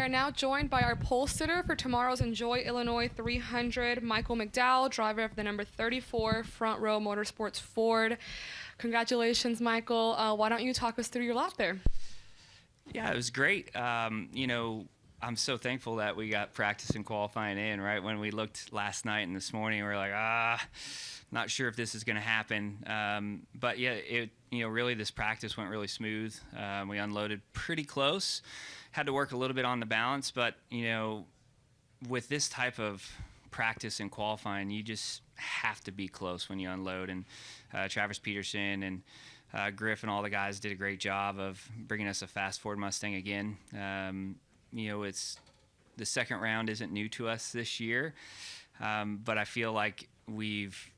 are now joined by our pole sitter for tomorrow's Enjoy Illinois 300, Michael McDowell, driver of the number 34 Front Row Motorsports Ford. Congratulations, Michael. Why don't you talk us through your lap there? Yeah, it was great. I'm so thankful that we got practice and qualifying in, right? When we looked last night and this morning, we were like, not sure if this is going to happen. But yeah, really this practice went really smooth. We unloaded pretty close. Had to work a little bit on the balance, but, with this type of practice and qualifying, you just have to be close when you unload. And Travis Peterson and Griff and all the guys did a great job of bringing us a fast Ford Mustang again. It's the second round isn't new to us this year, but I feel like we've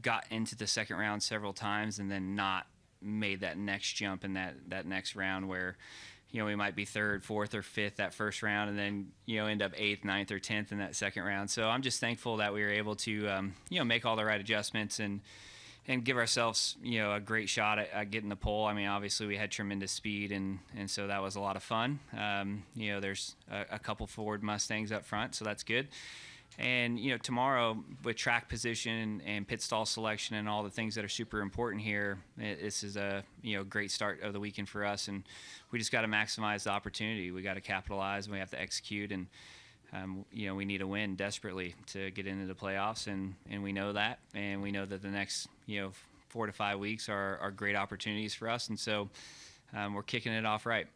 got into the second round several times and then not made that next jump in that next round where we might be third, fourth, or fifth that first round, and then end up eighth, ninth, or 10th in that second round. So I'm just thankful that we were able to make all the right adjustments and give ourselves a great shot at getting the pole. I mean, obviously we had tremendous speed, and so that was a lot of fun. There's a couple Ford Mustangs up front, so that's good. And tomorrow with track position and pit stall selection and all the things that are super important here, this is a great start of the weekend for us, and we just got to maximize the opportunity. We got to capitalize, and we have to execute, and we need a win desperately to get into the playoffs, and we know that, and we know that the next 4 to 5 weeks are great opportunities for us, and so we're kicking it off right.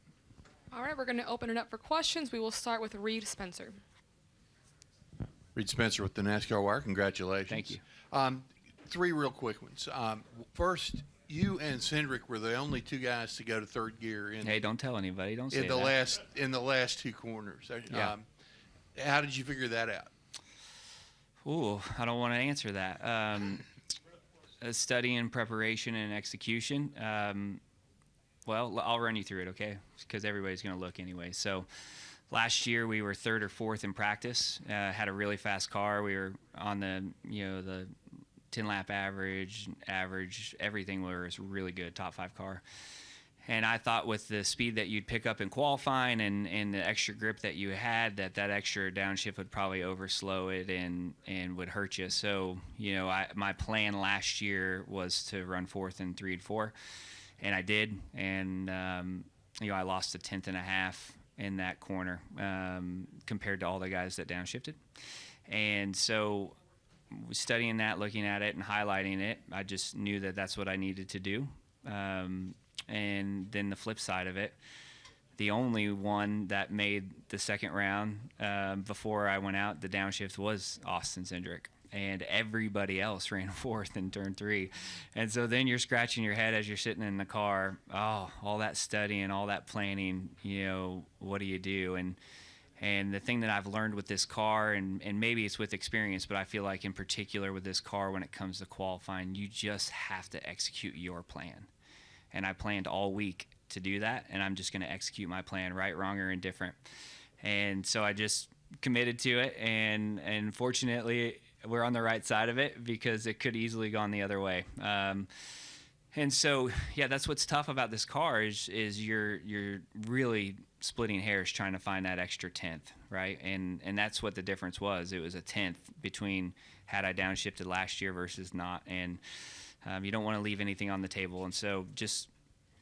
All right, we're going to open it up for questions. We will start with Reed Spencer. Reed Spencer with the NASCAR Wire. Congratulations. Thank you. 3 real quick ones. First, you and Cindric were the only 2 guys to go to third gear. Hey, don't tell anybody. Don't say that. In the last 2 corners. Yeah. How did you figure that out? Ooh, I don't want to answer that. Study and preparation and execution. Well, I'll run you through it, okay? Because everybody's going to look anyway. So last year we were 3rd or 4th in practice. Had a really fast car. We were on the 10-lap average, everything was really good, top 5 car. And I thought with the speed that you'd pick up in qualifying and the extra grip that you had, that extra downshift would probably overslow it and would hurt you. So, my plan last year was to run 4th in 3 and 4, and I did. And, I lost a 10th and a half in that corner compared to all the guys that downshifted. And so studying that, looking at it, and highlighting it, I just knew that that's what I needed to do. And then the flip side of it, the only one that made the second round before I went out, the downshift, was Austin Cindric. And everybody else ran 4th in turn 3. And so then you're scratching your head as you're sitting in the car, all that studying, all that planning, what do you do? And the thing that I've learned with this car, and maybe it's with experience, but I feel like in particular with this car when it comes to qualifying, you just have to execute your plan. And I planned all week to do that, and I'm just going to execute my plan, right, wrong, or indifferent. And so I just committed to it, and fortunately we're on the right side of it because it could easily gone the other way. And so, yeah, that's what's tough about this car is you're really splitting hairs trying to find that extra 10th, right? And that's what the difference was. It was a 10th between had I downshifted last year versus not. And you don't want to leave anything on the table. And so just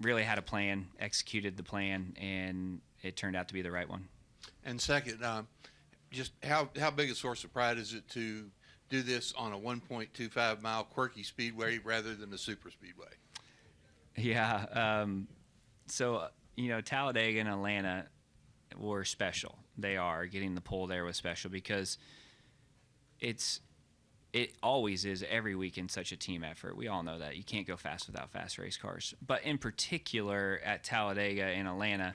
really had a plan, executed the plan, and it turned out to be the right one. And second, just how big a source of pride is it to do this on a 1.25 mile quirky speedway rather than a super speedway? Yeah. So, Talladega and Atlanta were special. They are. Getting the pole there was special because it always is every weekend such a team effort. We all know that. You can't go fast without fast race cars. But in particular at Talladega and Atlanta,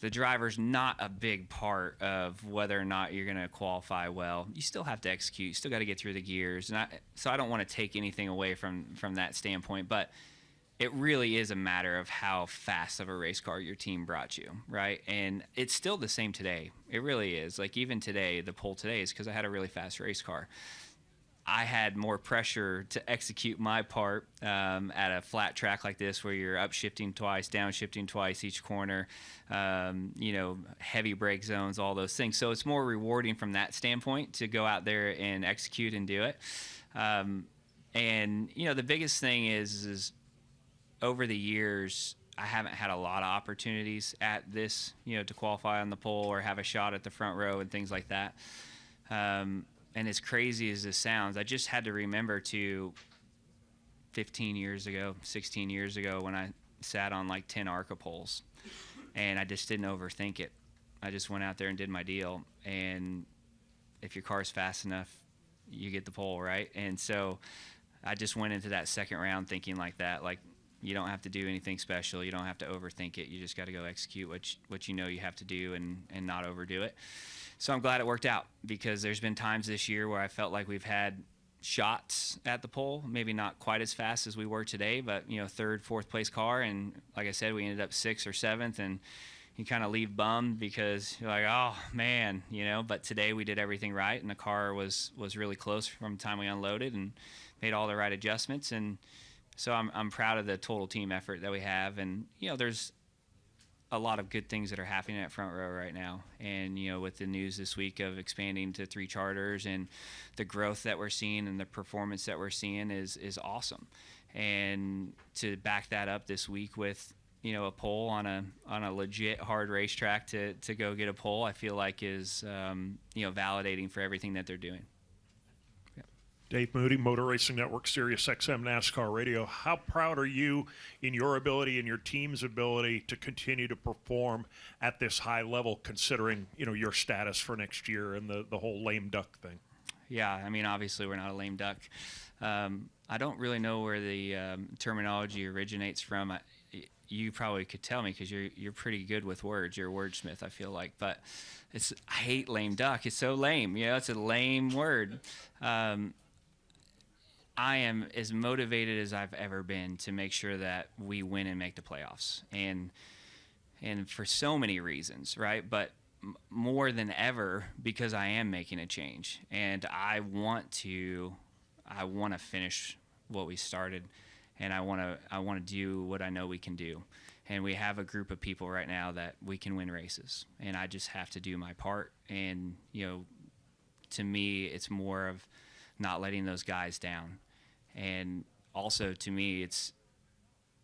the driver's not a big part of whether or not you're going to qualify well. You still have to execute. You still got to get through the gears. And so I don't want to take anything away from that standpoint, but it really is a matter of how fast of a race car your team brought you, right? And it's still the same today. It really is. Like even today, the pole today is because I had a really fast race car. I had more pressure to execute my part at a flat track like this, where you're upshifting twice, downshifting twice each corner, heavy brake zones, all those things. So it's more rewarding from that standpoint to go out there and execute and do it. The biggest thing is over the years, I haven't had a lot of opportunities at this, to qualify on the pole or have a shot at the front row and things like that. And as crazy as this sounds, I just had to remember 15 years ago, 16 years ago, when I sat on like 10 ARCA poles, and I just didn't overthink it. I just went out there and did my deal. And if your car's fast enough, you get the pole, right? And so I just went into that second round thinking like that, like, you don't have to do anything special. You don't have to overthink it. You just got to go execute what you know you have to do and not overdo it. So I'm glad it worked out, because there's been times this year where I felt like we've had shots at the pole, maybe not quite as fast as we were today, but, third, fourth place car. And like I said, we ended up 6th or 7th, and you kind of leave bummed because you're like, oh man, but today we did everything right, and the car was really close from the time we unloaded and made all the right adjustments. And so I'm proud of the total team effort that we have. And, there's a lot of good things that are happening at Front Row right now. And, with the news this week of expanding to 3 charters, and the growth that we're seeing and the performance that we're seeing is awesome. And to back that up this week with, a pole on a legit hard racetrack to go get a pole, I feel like is, validating for everything that they're doing. Dave Moody, Motor Racing Network, Sirius XM NASCAR Radio. How proud are you in your ability and your team's ability to continue to perform at this high level, considering, your status for next year and the whole lame duck thing? Yeah, I mean, obviously we're not a lame duck. I don't really know where the terminology originates from. You probably could tell me, because you're pretty good with words. You're a wordsmith, I feel like. But I hate lame duck. It's so lame. It's a lame word. I am as motivated as I've ever been to make sure that we win and make the playoffs, and for so many reasons, right? But more than ever, because I am making a change, and I want to finish what we started, and I want to do what I know we can do. And we have a group of people right now that we can win races, and I just have to do my part. And to me, it's more of not letting those guys down. And also, to me, it's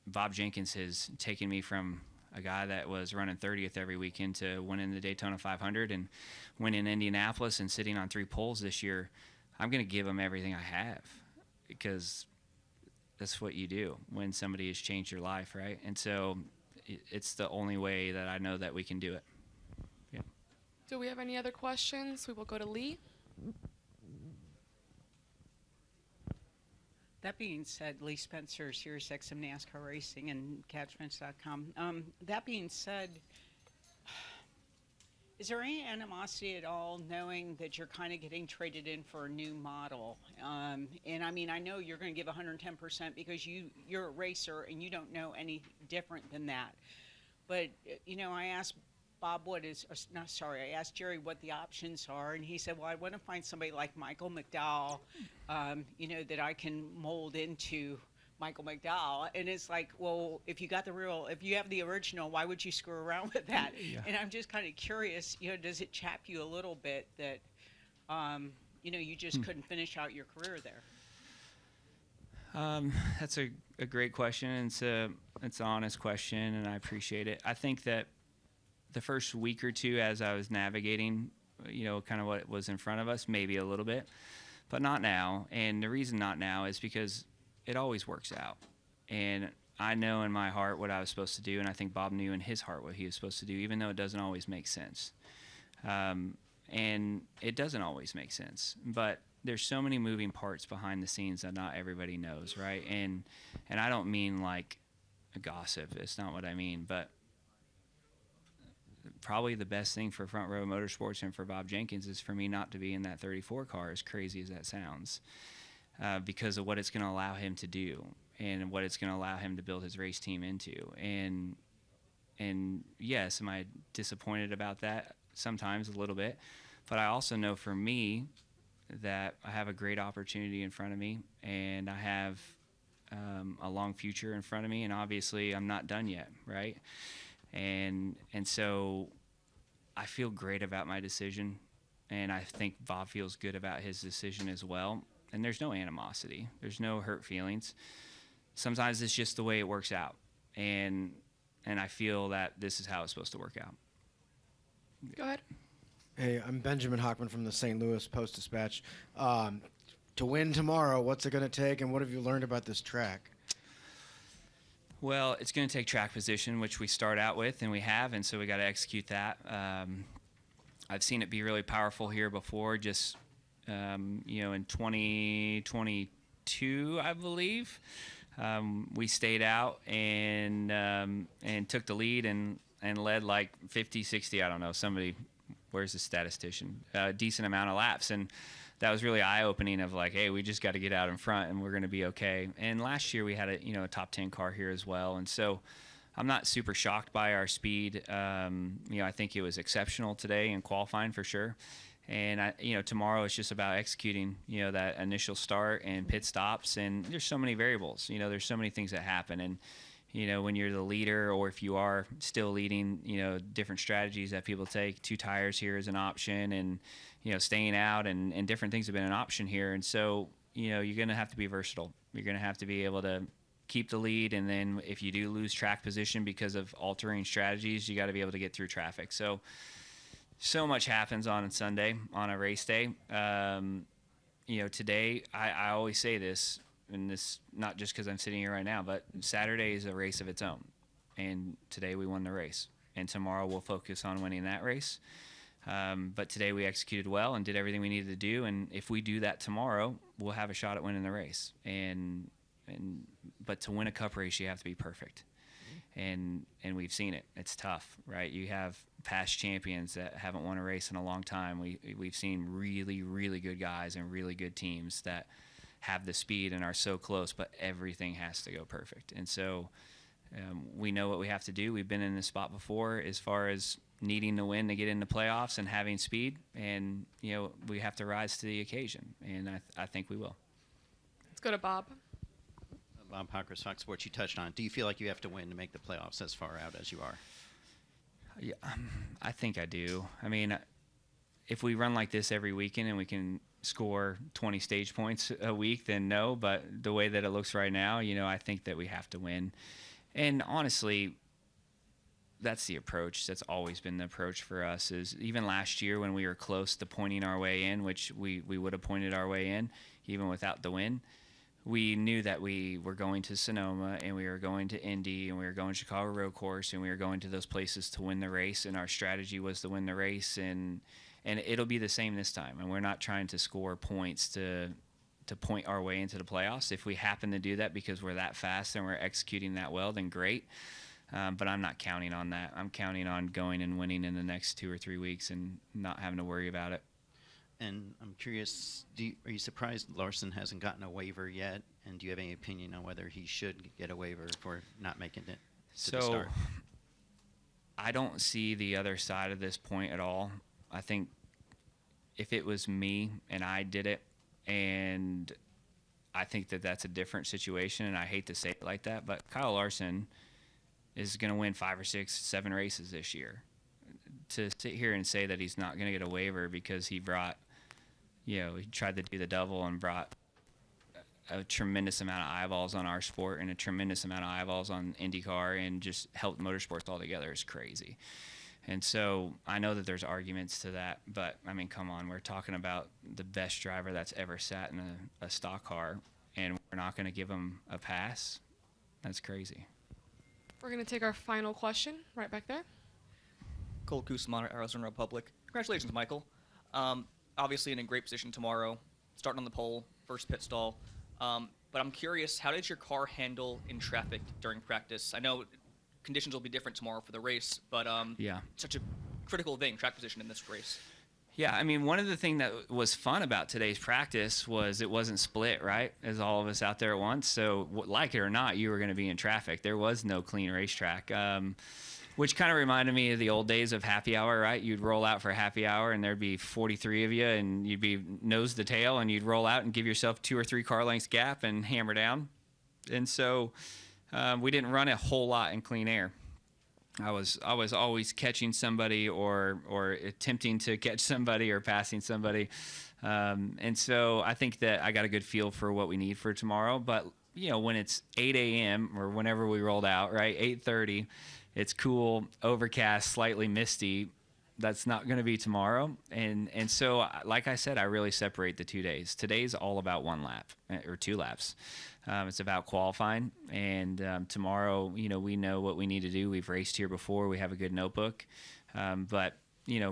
Bob Jenkins has taken me from a guy that was running 30th every weekend to winning the Daytona 500 and winning Indianapolis and sitting on 3 poles this year. I'm going to give him everything I have, because that's what you do when somebody has changed your life, right? And so it's the only way that I know that we can do it. Yeah. Do we have any other questions? We will go to Lee. That being said, Lee Spencer, Sirius XM NASCAR Racing and Catchments.com. That being said, is there any animosity at all, knowing that you're kind of getting traded in for a new model? And I mean, I know you're going to give 110% because you're a racer and you don't know any different than that. But, I asked I asked Jerry what the options are, and he said, well, I want to find somebody like Michael McDowell, that I can mold into Michael McDowell. And it's like, well, if you have the original, why would you screw around with that? Yeah. And I'm just kind of curious, does it chap you a little bit that, you just couldn't finish out your career there? That's a great question, and it's an honest question, and I appreciate it. I think that the first week or two, as I was navigating, kind of what was in front of us, maybe a little bit, but not now. And the reason not now is because it always works out. And I know in my heart what I was supposed to do, and I think Bob knew in his heart what he was supposed to do, even though it doesn't always make sense. And it doesn't always make sense, but there's so many moving parts behind the scenes that not everybody knows, right? And I don't mean like a gossip. It's not what I mean, but probably the best thing for Front Row Motorsports and for Bob Jenkins is for me not to be in that 34 car, as crazy as that sounds, because of what it's going to allow him to do and what it's going to allow him to build his race team into. And yes, am I disappointed about that? Sometimes a little bit, but I also know for me, that I have a great opportunity in front of me, and I have a long future in front of me, and obviously I'm not done yet, right? And so I feel great about my decision, and I think Bob feels good about his decision as well. And there's no animosity. There's no hurt feelings. Sometimes it's just the way it works out, and I feel that this is how it's supposed to work out. Go ahead. Hey, I'm Benjamin Hockman from the St. Louis Post-Dispatch. To win tomorrow, what's it going to take, and what have you learned about this track? Well, it's going to take track position, which we start out with, and we have, and so we got to execute that. I've seen it be really powerful here before, just in 2022, I believe. We stayed out and took the lead and led like 50, 60, I don't know, somebody, where's the statistician, a decent amount of laps. And that was really eye-opening of like, hey, we just got to get out in front and we're going to be okay. And last year we had a top 10 car here as well. And so I'm not super shocked by our speed. I think it was exceptional today in qualifying for sure. And tomorrow it's just about executing, that initial start and pit stops. And there's so many variables, there's so many things that happen. And, when you're the leader, or if you are still leading, different strategies that people take. 2 tires here is an option, and, staying out and different things have been an option here. And so, you're going to have to be versatile. You're going to have to be able to keep the lead. And then if you do lose track position because of altering strategies, you got to be able to get through traffic. So much happens on Sunday, on a race day. Today, I always say this, and this not just because I'm sitting here right now, but Saturday is a race of its own. And today we won the race. And tomorrow we'll focus on winning that race. But today we executed well and did everything we needed to do. And if we do that tomorrow, we'll have a shot at winning the race. But to win a cup race, you have to be perfect. And we've seen it. It's tough, right? You have past champions that haven't won a race in a long time. We've seen really, really good guys and really good teams that have the speed and are so close, but everything has to go perfect. And so we know what we have to do. We've been in this spot before as far as needing to win to get into playoffs and having speed. And, we have to rise to the occasion. And I think we will. Let's go to Bob. Bob Pockers, Fox Sports, you touched on it. Do you feel like you have to win to make the playoffs as far out as you are? Yeah, I think I do. I mean, if we run like this every weekend and we can score 20 stage points a week, then no. But the way that it looks right now, I think that we have to win. And honestly, that's the approach. That's always been the approach for us. Is even last year when we were close to pointing our way in, which we would have pointed our way in even without the win, we knew that we were going to Sonoma and we were going to Indy and we were going to Chicago Road Course and we were going to those places to win the race, and our strategy was to win the race. And it'll be the same this time. And we're not trying to score points to point our way into the playoffs. If we happen to do that because we're that fast and we're executing that well, then great. But I'm not counting on that. I'm counting on going and winning in the next 2 or 3 weeks and not having to worry about it. And I'm curious, are you surprised Larson hasn't gotten a waiver yet? And do you have any opinion on whether he should get a waiver for not making it to the start? I don't see the other side of this point at all. I think if it was me and I did it, and I think that that's a different situation, and I hate to say it like that, but Kyle Larson is going to win 5 or 6, 7 races this year. To sit here and say that he's not going to get a waiver because he brought, he tried to do the double and brought a tremendous amount of eyeballs on our sport and a tremendous amount of eyeballs on IndyCar and just helped motorsports altogether is crazy. And so I know that there's arguments to that, but I mean, come on, we're talking about the best driver that's ever sat in a stock car, and we're not going to give him a pass? That's crazy. We're going to take our final question right back there. Cole Kusamana, Arizona Republic. Congratulations, Michael. Obviously in a great position tomorrow, starting on the pole, first pit stall. But I'm curious, how did your car handle in traffic during practice? I know conditions will be different tomorrow for the race, but such a critical thing, track position in this race. Yeah, I mean, one of the things that was fun about today's practice was it wasn't split, right, as all of us out there at once. So like it or not, you were going to be in traffic. There was no clean racetrack. which kind of reminded me of the old days of happy hour, right? You'd roll out for happy hour, and there'd be 43 of you, and you'd be nose to tail, and you'd roll out and give yourself 2 or 3 car lengths gap and hammer down. And so we didn't run a whole lot in clean air. I was always catching somebody or attempting to catch somebody or passing somebody. And so I think that I got a good feel for what we need for tomorrow. But, when it's 8 a.m. or whenever we rolled out, right, 8:30, it's cool, overcast, slightly misty. That's not going to be tomorrow. And so, like I said, I really separate the 2 days. Today's all about 1 lap or 2 laps. It's about qualifying. And tomorrow, we know what we need to do. We've raced here before. We have a good notebook. But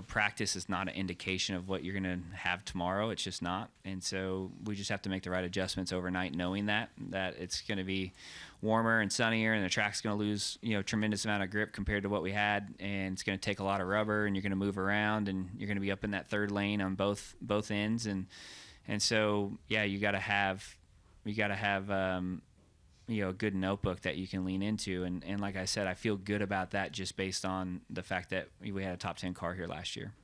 practice is not an indication of what you're going to have tomorrow. It's just not. And so we just have to make the right adjustments overnight, knowing that it's going to be warmer and sunnier, and the track's going to lose, tremendous amount of grip compared to what we had, and it's going to take a lot of rubber, and you're going to move around, and you're going to be up in that third lane on both ends, and so you got to have a good notebook that you can lean into, and like I said, I feel good about that just based on the fact that we had a top 10 car here last year.